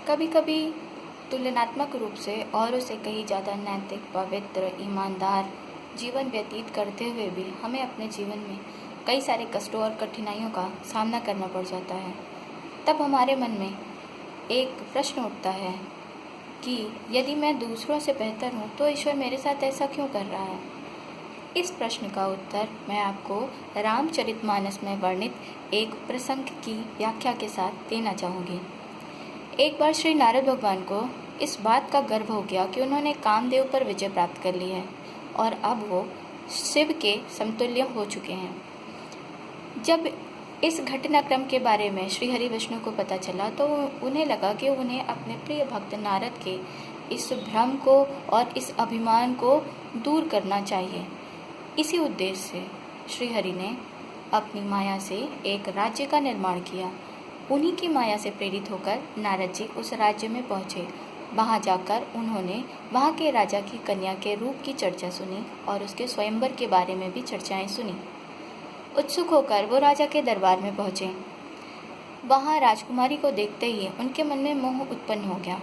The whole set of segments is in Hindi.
कभी कभी तुलनात्मक रूप से औरों से कहीं ज़्यादा नैतिक, पवित्र, ईमानदार जीवन व्यतीत करते हुए भी हमें अपने जीवन में कई सारे कष्टों और कठिनाइयों का सामना करना पड़ जाता है। तब हमारे मन में एक प्रश्न उठता है कि यदि मैं दूसरों से बेहतर हूँ तो ईश्वर मेरे साथ ऐसा क्यों कर रहा है। इस प्रश्न का उत्तर मैं आपको रामचरितमानस में वर्णित एक प्रसंग की व्याख्या के साथ देना चाहूँगी। एक बार श्री नारद भगवान को इस बात का गर्व हो गया कि उन्होंने कामदेव पर विजय प्राप्त कर ली है और अब वो शिव के समतुल्य हो चुके हैं। जब इस घटनाक्रम के बारे में श्री हरि विष्णु को पता चला तो उन्हें लगा कि उन्हें अपने प्रिय भक्त नारद के इस भ्रम को और इस अभिमान को दूर करना चाहिए। इसी उद्देश्य से श्री हरि ने अपनी माया से एक राज्य का निर्माण किया। उन्हीं की माया से प्रेरित होकर नारद जी उस राज्य में पहुँचे। वहाँ जाकर उन्होंने वहाँ के राजा की कन्या के रूप की चर्चा सुनी और उसके स्वयंवर के बारे में भी चर्चाएं सुनी। उत्सुक होकर वो राजा के दरबार में पहुँचे। वहाँ राजकुमारी को देखते ही उनके मन में मोह उत्पन्न हो गया।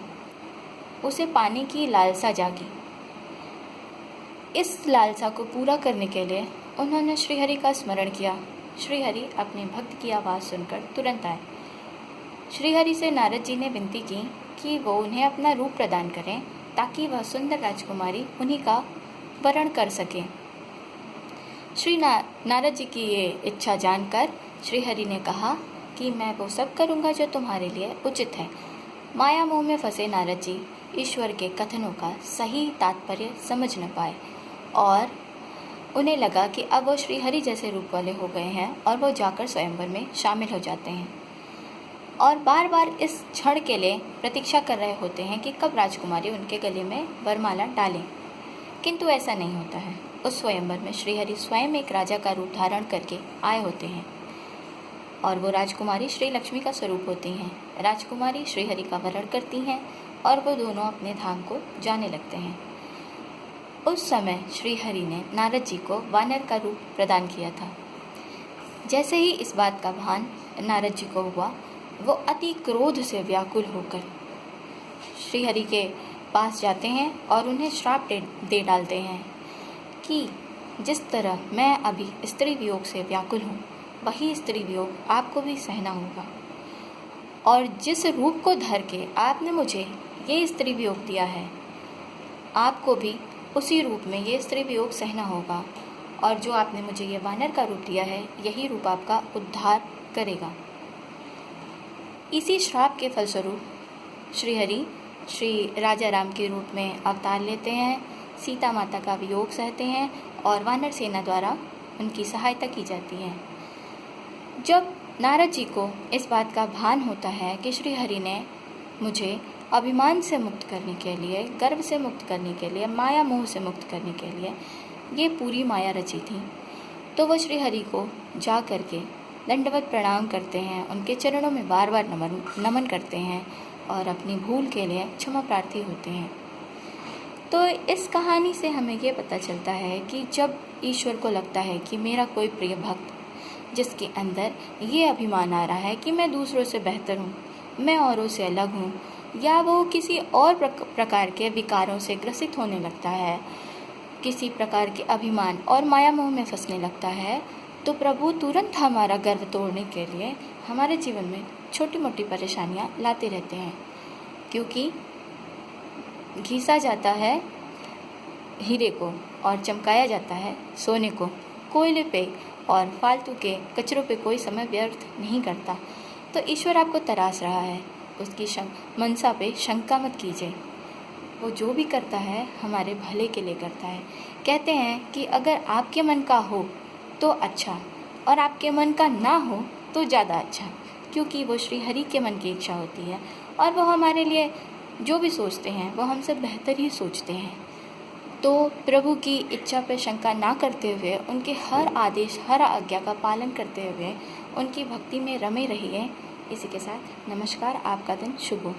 उसे पाने की लालसा जागी। इस लालसा को पूरा करने के लिए उन्होंने श्रीहरि का स्मरण किया। श्रीहरि अपने भक्त की आवाज़ सुनकर तुरंत आए। श्रीहरि से नारद जी ने विनती की कि वो उन्हें अपना रूप प्रदान करें ताकि वह सुंदर राजकुमारी उन्हीं का वरण कर सके। नारद जी की ये इच्छा जानकर श्रीहरि ने कहा कि मैं वो सब करूँगा जो तुम्हारे लिए उचित है। माया मोह में फंसे नारद जी ईश्वर के कथनों का सही तात्पर्य समझ न पाए और उन्हें लगा कि अब वो श्रीहरि जैसे रूप वाले हो गए हैं और वो जाकर स्वयंवर में शामिल हो जाते हैं और बार बार इस क्षण के लिए प्रतीक्षा कर रहे होते हैं कि कब राजकुमारी उनके गले में वरमाला डालें। किंतु ऐसा नहीं होता है। उस स्वयंवर में श्रीहरि स्वयं एक राजा का रूप धारण करके आए होते हैं और वो राजकुमारी श्री लक्ष्मी का स्वरूप होती हैं। राजकुमारी श्रीहरि का वरण करती हैं और वो दोनों अपने धाम को जाने लगते हैं। उस समय श्रीहरि ने नारद जी को वानर का रूप प्रदान किया था। जैसे ही इस बात का भान नारद जी को हुआ, वो अति क्रोध से व्याकुल होकर श्रीहरि के पास जाते हैं और उन्हें श्राप दे डालते हैं कि जिस तरह मैं अभी स्त्री वियोग से व्याकुल हूँ, वही स्त्री वियोग आपको भी सहना होगा और जिस रूप को धर के आपने मुझे ये स्त्री वियोग दिया है, आपको भी उसी रूप में ये स्त्री वियोग सहना होगा और जो आपने मुझे ये वानर का रूप दिया है, यही रूप आपका उद्धार करेगा। इसी श्राप के फलस्वरूप श्रीहरि श्री राजा राम के रूप में अवतार लेते हैं, सीता माता का वियोग सहते हैं और वानर सेना द्वारा उनकी सहायता की जाती है। जब नारद जी को इस बात का भान होता है कि श्रीहरि ने मुझे अभिमान से मुक्त करने के लिए, गर्व से मुक्त करने के लिए, माया मोह से मुक्त करने के लिए ये पूरी माया रची थी, तो वह श्रीहरि को जा करके दंडवत प्रणाम करते हैं, उनके चरणों में बार बार नमन करते हैं और अपनी भूल के लिए क्षमा प्रार्थी होते हैं। तो इस कहानी से हमें ये पता चलता है कि जब ईश्वर को लगता है कि मेरा कोई प्रिय भक्त जिसके अंदर ये अभिमान आ रहा है कि मैं दूसरों से बेहतर हूँ, मैं औरों से अलग हूँ, या वो किसी और प्रकार के विकारों से ग्रसित होने लगता है, किसी प्रकार के अभिमान और माया मोह में फंसने लगता है, तो प्रभु तुरंत हमारा गर्व तोड़ने के लिए हमारे जीवन में छोटी मोटी परेशानियाँ लाते रहते हैं। क्योंकि घिसा जाता है हीरे को और चमकाया जाता है सोने को। कोयले पे और फालतू के कचरों पे कोई समय व्यर्थ नहीं करता। तो ईश्वर आपको तराश रहा है, उसकी मनसा पे शंका मत कीजिए। वो जो भी करता है हमारे भले के लिए करता है। कहते हैं कि अगर आपके मन का हो तो अच्छा और आपके मन का ना हो तो ज़्यादा अच्छा, क्योंकि वो श्री हरि के मन की इच्छा होती है और वो हमारे लिए जो भी सोचते हैं वो हमसे बेहतर ही सोचते हैं। तो प्रभु की इच्छा पर शंका ना करते हुए, उनके हर आदेश हर आज्ञा का पालन करते हुए उनकी भक्ति में रमे रहिए। इसी के साथ नमस्कार, आपका दिन शुभ हो।